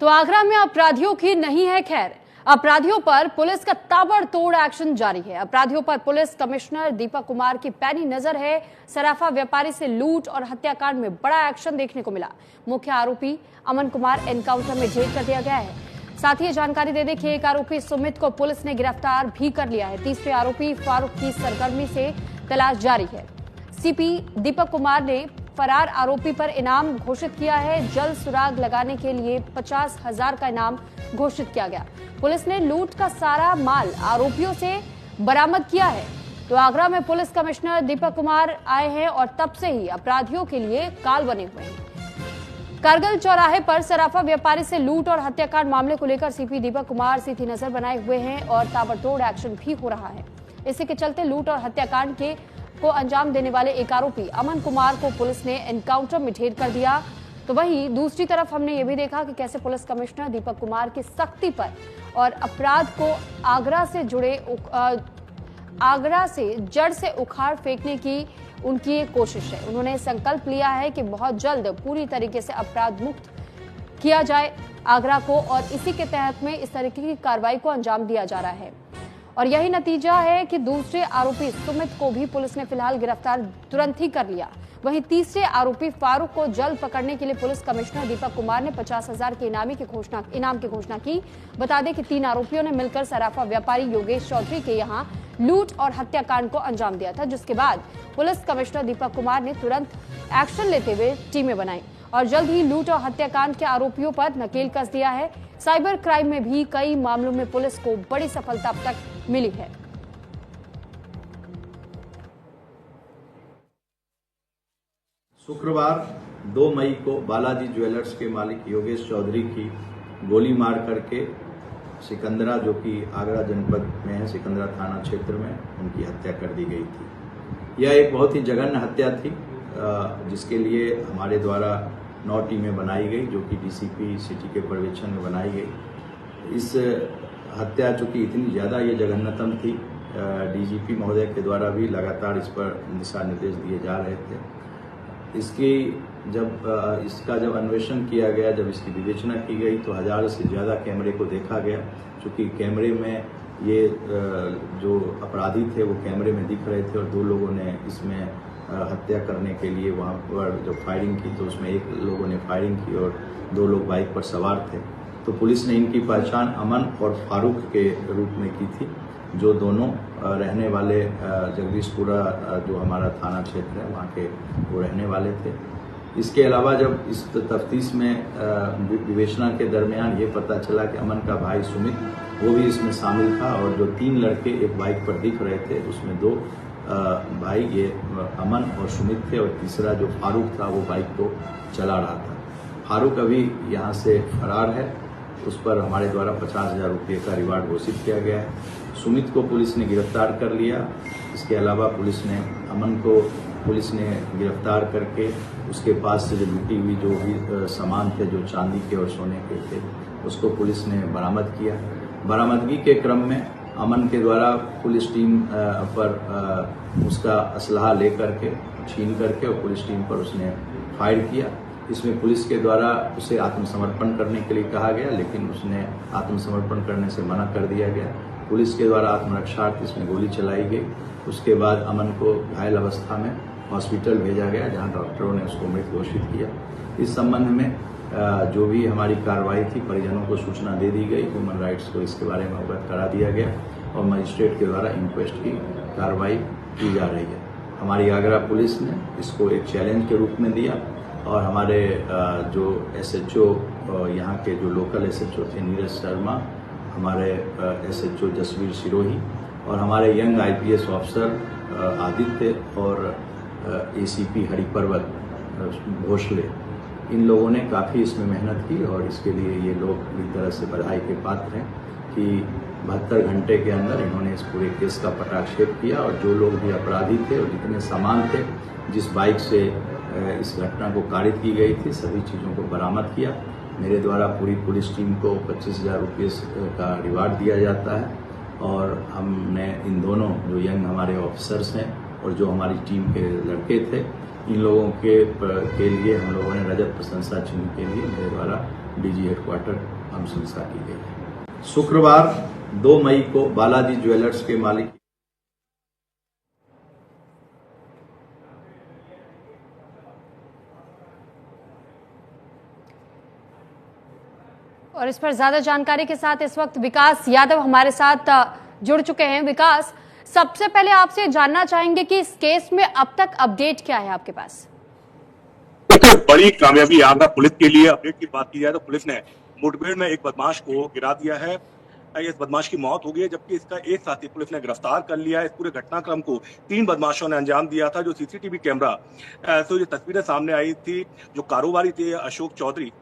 तो आगरा में अपराधियों की नहीं है खैर। अपराधियों पर पुलिस का ताबड़तोड़ एक्शन जारी है। अपराधियों पर पुलिस कमिश्नर दीपक कुमार की पैनी नजर है। सराफा व्यापारी से लूट और हत्याकांड में बड़ा एक्शन देखने को मिला। मुख्य आरोपी अमन कुमार एनकाउंटर में ढेर कर दिया गया है। साथ ही जानकारी दे दें कि एक आरोपी सुमित को पुलिस ने गिरफ्तार भी कर लिया है। तीसरे आरोपी फारूक की सरगर्मी से तलाश जारी है। सीपी दीपक कुमार ने फरार आरोपी पर इनाम घोषित किया है। जल्द सुराग लगाने के लिए 50,000 का इनाम घोषित किया गया। पुलिस ने लूट का सारा माल आरोपियों से बरामद किया है। तो आगरा में पुलिस कमिश्नर दीपक कुमार आए हैं और तब से ही अपराधियों के लिए काल बने हुए हैं। कारगिल चौराहे पर सराफा व्यापारी से लूट और हत्याकांड मामले को लेकर सीपी दीपक कुमार सीधी नजर बनाए हुए हैं और ताबड़तोड़ एक्शन भी हो रहा है। इसी के चलते लूट और हत्याकांड को अंजाम देने वाले एक आरोपी अमन कुमार को पुलिस ने एनकाउंटर में ढेर कर दिया। तो वहीं दूसरी तरफ हमने ये भी देखा कि कैसे पुलिस कमिश्नर दीपक कुमार की सख्ती पर और अपराध को आगरा से जड़ से उखाड़ फेंकने की उनकी कोशिश है। उन्होंने संकल्प लिया है कि बहुत जल्द पूरी तरीके से अपराध मुक्त किया जाए आगरा को, और इसी के तहत में इस तरीके की कार्रवाई को अंजाम दिया जा रहा है। और यही नतीजा है कि दूसरे आरोपी सुमित को भी पुलिस ने फिलहाल गिरफ्तार तुरंत ही कर लिया। वहीं तीसरे आरोपी फारूक को जल्द पकड़ने के लिए पुलिस कमिश्नर दीपक कुमार ने 50,000 के इनाम की घोषणा की। बता दें कि 3 आरोपियों ने मिलकर सराफा व्यापारी योगेश चौधरी के यहां लूट और हत्याकांड को अंजाम दिया था, जिसके बाद पुलिस कमिश्नर दीपक कुमार ने तुरंत एक्शन लेते हुए टीमें बनाई और जल्द ही लूट और हत्याकांड के आरोपियों पर नकेल कस दिया है। साइबर क्राइम में भी कई मामलों में पुलिस को बड़ी सफलता अब तक मिली है। शुक्रवार 2 मई को बालाजी ज्वेलर्स के मालिक योगेश चौधरी की गोली मार करके सिकंदरा, जो कि आगरा जनपद में है, सिकंदरा थाना क्षेत्र में उनकी हत्या कर दी गई थी। यह एक बहुत ही जघन्य हत्या थी, जिसके लिए हमारे द्वारा 9 टीमें बनाई गई, जो कि डीसीपी सिटी के पर्यवेक्षण में बनाई गई। इस हत्या चूंकि इतनी ज़्यादा ये जघन्यतम थी, डीजीपी महोदय के द्वारा भी लगातार इस पर दिशा निर्देश दिए जा रहे थे। इसका जब अन्वेषण किया गया, जब इसकी विवेचना की गई, तो 1000 से ज़्यादा कैमरे को देखा गया। चूँकि कैमरे में ये जो अपराधी थे वो कैमरे में दिख रहे थे और 2 लोगों ने इसमें हत्या करने के लिए वहाँ पर जो फायरिंग की, तो उसमें 1 लोगों ने फायरिंग की और 2 लोग बाइक पर सवार थे। तो पुलिस ने इनकी पहचान अमन और फारूक के रूप में की थी, जो दोनों रहने वाले जगदीशपुरा, जो हमारा थाना क्षेत्र है, वहाँ के वो रहने वाले थे। इसके अलावा जब इस तफ्तीश में विवेचना के दरमियान ये पता चला कि अमन का भाई सुमित वो भी इसमें शामिल था, और जो 3 लड़के एक बाइक पर दिख रहे थे उसमें 2 भाई ये अमन और सुमित थे, और तीसरा जो फारूक था वो बाइक को चला रहा था। फारूक अभी यहाँ से फरार है, उस पर हमारे द्वारा 50,000 रुपये का रिवार्ड घोषित किया गया है। सुमित को पुलिस ने गिरफ्तार कर लिया। इसके अलावा अमन को पुलिस ने गिरफ्तार करके उसके पास से जो लूटी हुई जो भी सामान थे, जो चांदी के और सोने के थे, उसको पुलिस ने बरामद किया। बरामदगी के क्रम में अमन के द्वारा पुलिस टीम पर उसका असलहा लेकर के छीन करके और पुलिस टीम पर उसने फायर किया। इसमें पुलिस के द्वारा उसे आत्मसमर्पण करने के लिए कहा गया, लेकिन उसने आत्मसमर्पण करने से मना कर दिया गया। पुलिस के द्वारा आत्मरक्षार्थ इसमें गोली चलाई गई। उसके बाद अमन को घायल अवस्था में हॉस्पिटल भेजा गया, जहां डॉक्टरों ने उसको मृत घोषित किया। इस संबंध में जो भी हमारी कार्रवाई थी, परिजनों को सूचना दे दी गई, ह्यूमन राइट्स को इसके बारे में अवगत करा दिया गया और मजिस्ट्रेट के द्वारा इंक्वेस्ट की कार्रवाई की जा रही है। हमारी आगरा पुलिस ने इसको एक चैलेंज के रूप में दिया और हमारे जो SHO यहाँ के जो लोकल SHO थे नीरज शर्मा, हमारे SHO जसवीर सिरोही और हमारे यंग IPS ऑफिसर आदित्य और ACP हरिपर्वत भोसले, इन लोगों ने काफ़ी इसमें मेहनत की और इसके लिए ये लोग एक तरह से बधाई के पात्र हैं कि 72 घंटे के अंदर इन्होंने इस पूरे केस का पटाक्षेप किया और जो लोग भी अपराधी थे और जितने सामान थे, जिस बाइक से इस घटना को कारित की गई थी, सभी चीज़ों को बरामद किया। मेरे द्वारा पूरी पुलिस टीम को 25,000 रुपये का रिवार्ड दिया जाता है और हमने इन दोनों जो यंग हमारे ऑफिसर्स हैं और जो हमारी टीम के लड़के थे, इन लोगों के लिए हम लोगों ने रजत प्रशंसा चिन्ह के लिए मेरे द्वारा DG हेडक्वार्टर अनुशंसा की गई है। शुक्रवार 2 मई को बालाजी ज्वेलर्स के मालिक और इस पर ज्यादा जानकारी के साथ इस वक्त विकास यादव हमारे साथ जुड़ चुके हैं। विकास, सबसे पहले आपसे जानना चाहेंगे कि इस केस में अब तक अपडेट क्या है आपके पास? बड़ी कामयाबी आगरा पुलिस के लिए। अपडेट की बात की जाए तो पुलिस ने मुठभेड़ में एक बदमाश को गिरा दिया है। इस बदमाश की मौत हो गई है, जबकि इसका एक साथी पुलिस ने गिरफ्तार कर लिया है। इस पूरे घटनाक्रम को 3 बदमाशों ने अंजाम दिया था। जो सीसीटीवी कैमरा तो जो तस्वीरें सामने आई थी, जो कारोबारी थे अशोक चौधरी,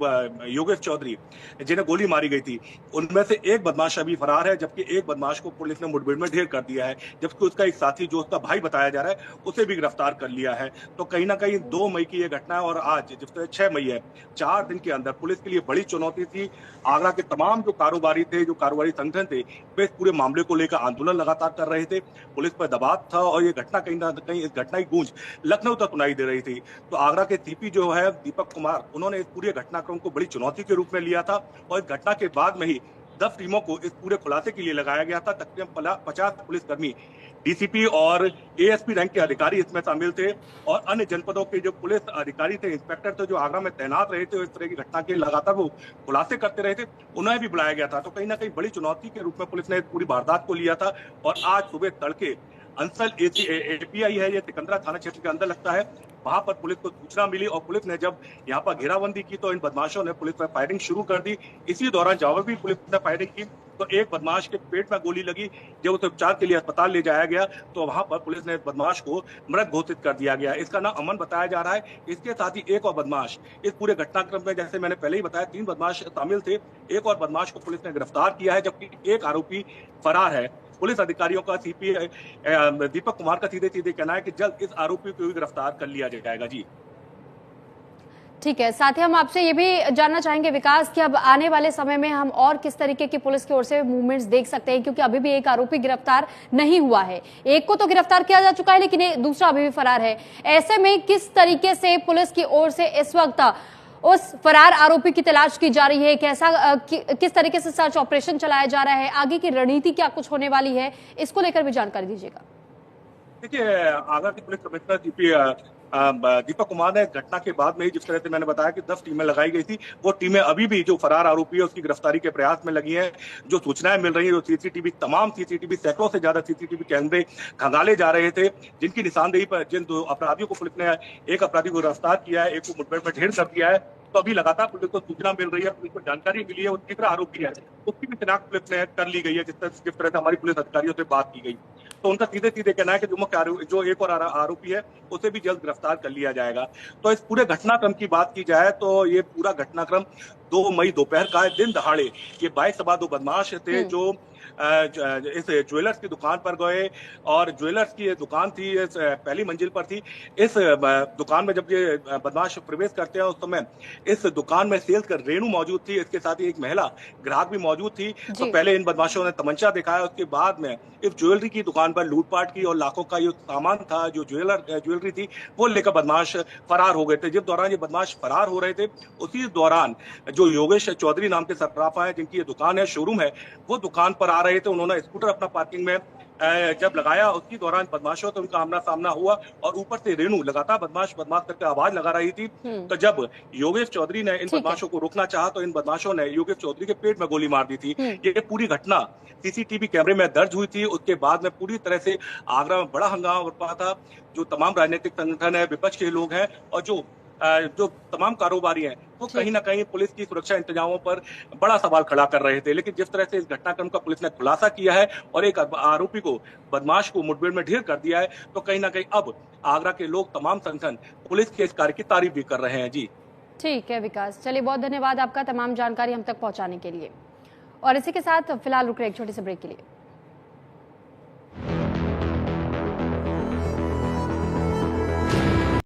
योगेश चौधरी, जिन्हें गोली मारी गई थी, उनमें से एक बदमाश अभी फरार है, जबकि एक बदमाश को पुलिस ने मुठभेड़ में ढेर कर दिया है। जबकि उसका एक साथी, जो उसका भाई बताया जा रहा है, उसे भी गिरफ्तार कर लिया है। तो कहीं ना कहीं 2 मई की यह घटना है और आज जिस 6 मई है, 4 दिन के अंदर पुलिस के लिए बड़ी चुनौती थी। आगरा के तमाम जो कारोबारी थे, जो कारोबारी संगठन थे, वे इस पूरे मामले को लेकर आंदोलन लगातार कर रहे थे। पुलिस पर दबाव था और ये घटना कहीं ना कहीं, इस घटना की गूंज लखनऊ तक सुनाई दे रही थी। तो आगरा के सीपी जो है दीपक कुमार, उन्होंने इस पूरे घटनाक्रम को बड़ी चुनौती के रूप में लिया था और इस घटना के बाद में ही 10 टीमों को इस पूरे खुलासे के लिए लगाया गया था। तकरीबन 50 पुलिसकर्मी, डीसीपी और एएसपी रैंक के अधिकारी इसमें शामिल थे और अन्य जनपदों के जो पुलिस अधिकारी थे, इंस्पेक्टर थे, जो आगरा में तैनात रहे थे, इस तरह की घटना के लगातार वो खुलासे करते रहे थे, उन्हें भी बुलाया गया था। तो कहीं ना कहीं बड़ी चुनौती के रूप में पुलिस ने पूरी वारदात को लिया था और आज सुबह तड़के अंसल एपीआई है, ये सिकंदरा थाना क्षेत्र के अंदर लगता है, वहां पर पुलिस को सूचना मिली और पुलिस ने जब यहाँ पर घेराबंदी की तो इन बदमाशों ने पुलिस पर फायरिंग शुरू कर दी। इसी दौरान जवाबी पुलिस ने फायरिंग की तो एक बदमाश के पेट में गोली लगी। जब उसे उपचार के लिए अस्पताल ले जाया गया तो वहां पर पुलिस ने बदमाश को मृत घोषित कर दिया गया। इसका नाम अमन बताया जा रहा है। इसके साथ ही एक और बदमाश इस पूरे घटनाक्रम में, जैसे मैंने पहले ही बताया, 3 बदमाश शामिल थे। एक और बदमाश को पुलिस ने गिरफ्तार किया है, जबकि एक आरोपी फरार है। पुलिस अधिकारियों का सीपी दीपक कुमार का सीधे सीधे कहना है कि जल्द इस आरोपी को भी गिरफ्तार कर लिया जाएगा। जी ठीक है, साथ ही हम आपसे ये भी जानना चाहेंगे विकास कि अब आने वाले समय में हम और किस तरीके की पुलिस की ओर से मूवमेंट्स देख सकते हैं, क्योंकि अभी भी एक आरोपी गिरफ्तार नहीं हुआ है। एक को तो गिरफ्तार किया जा चुका है लेकिन दूसरा अभी भी फरार है। ऐसे में किस तरीके से पुलिस की ओर से इस वक्त उस फरार आरोपी की तलाश की जा रही है? किस तरीके से सर्च ऑपरेशन चलाया जा रहा है? आगे की रणनीति क्या कुछ होने वाली है, इसको लेकर भी जानकारी दीजिएगा। देखिए, आगरा के पुलिस कमिश्नर दीपक कुमार ने घटना के बाद में ही, जिस तरह से मैंने बताया कि 10 टीमें लगाई गई थी, वो टीमें अभी भी जो फरार आरोपी है उसकी गिरफ्तारी के प्रयास में लगी हैं। जो सूचनाएं मिल रही है, जो सीसीटीवी, तमाम सीसीटीवी, सैकड़ों से ज्यादा सीसीटीवी कैमरे खंगाले जा रहे थे, जिनकी निशानदेही पर जिन 2 अपराधियों को पुलिस ने, एक अपराधी को गिरफ्तार किया है, एक को मुठभेड़ में ढेर कर दिया है। तो अभी लगातार पुलिस को सूचना मिल रही है, पुलिस को जानकारी मिली है, वो तीसरा आरोपी है उसकी भी शिनाख्त पुलिस ने कर ली गई है। जिस तरह से हमारी पुलिस अधिकारियों से बात की गई तो उनका सीधे सीधे कहना है कि जो मुख्य आरोपी, जो एक और आरोपी है, उसे भी जल्द गिरफ्तार कर लिया जाएगा। तो इस पूरे घटनाक्रम की बात की जाए तो ये पूरा घटनाक्रम 2 मई दोपहर का है। दिन दहाड़े ये 22 सवा 2 बदमाश थे जो इस ज्वेलर्स की दुकान पर गए और ज्वेलर्स की दुकान थी, पहली मंजिल पर थी। इस दुकान में जब ये बदमाश प्रवेश करते हैं उस समय इस दुकान में सेल्स कर रेणु मौजूद थी, इसके साथ ही एक महिला ग्राहक भी मौजूद थी। तो पहले इन बदमाशों ने तमंचा दिखाया, उसके बाद में इस ज्वेलरी की दुकान पर लूटपाट की और लाखों का जो सामान था, जो ज्वेलरी थी, वो लेकर बदमाश फरार हो गए थे। जिस दौरान ये बदमाश फरार हो रहे थे, उसी दौरान जो योगेश चौधरी नाम के सर्राफा है, जिनकी ये दुकान है, शोरूम है, वो दुकान पर आ रहे थे। उन्होंने स्कूटर अपना पार्किंग में जब लगाया, उसी दौरान बदमाशों से उनका आमना सामना हुआ और ऊपर से रेणु लगातार बदमाश करके आवाज लगा रही थी। तो जब योगेश चौधरी ने इन बदमाशों को रोकना चाहा तो इन बदमाशों ने योगेश चौधरी के पेट में गोली मार दी थी। ये पूरी घटना सीसीटीवी कैमरे में दर्ज हुई थी। उसके बाद में पूरी तरह से आगरा में बड़ा हंगामा बरपा था। जो तमाम राजनीतिक संगठन है, विपक्ष के लोग हैं और जो तमाम कारोबारी हैं, वो कहीं ना कहीं पुलिस की सुरक्षा इंतजामों पर बड़ा सवाल खड़ा कर रहे थे। लेकिन जिस तरह से इस घटनाक्रम का पुलिस ने खुलासा किया है और एक आरोपी को, बदमाश को मुठभेड़ में ढेर कर दिया है, तो कहीं ना कहीं अब आगरा के लोग, तमाम संगठन पुलिस के इस कार्य की तारीफ भी कर रहे हैं। जी ठीक है विकास, चलिए बहुत धन्यवाद आपका तमाम जानकारी हम तक पहुंचाने के लिए। और इसी के साथ फिलहाल रुक रहे एक छोटे से ब्रेक के लिए।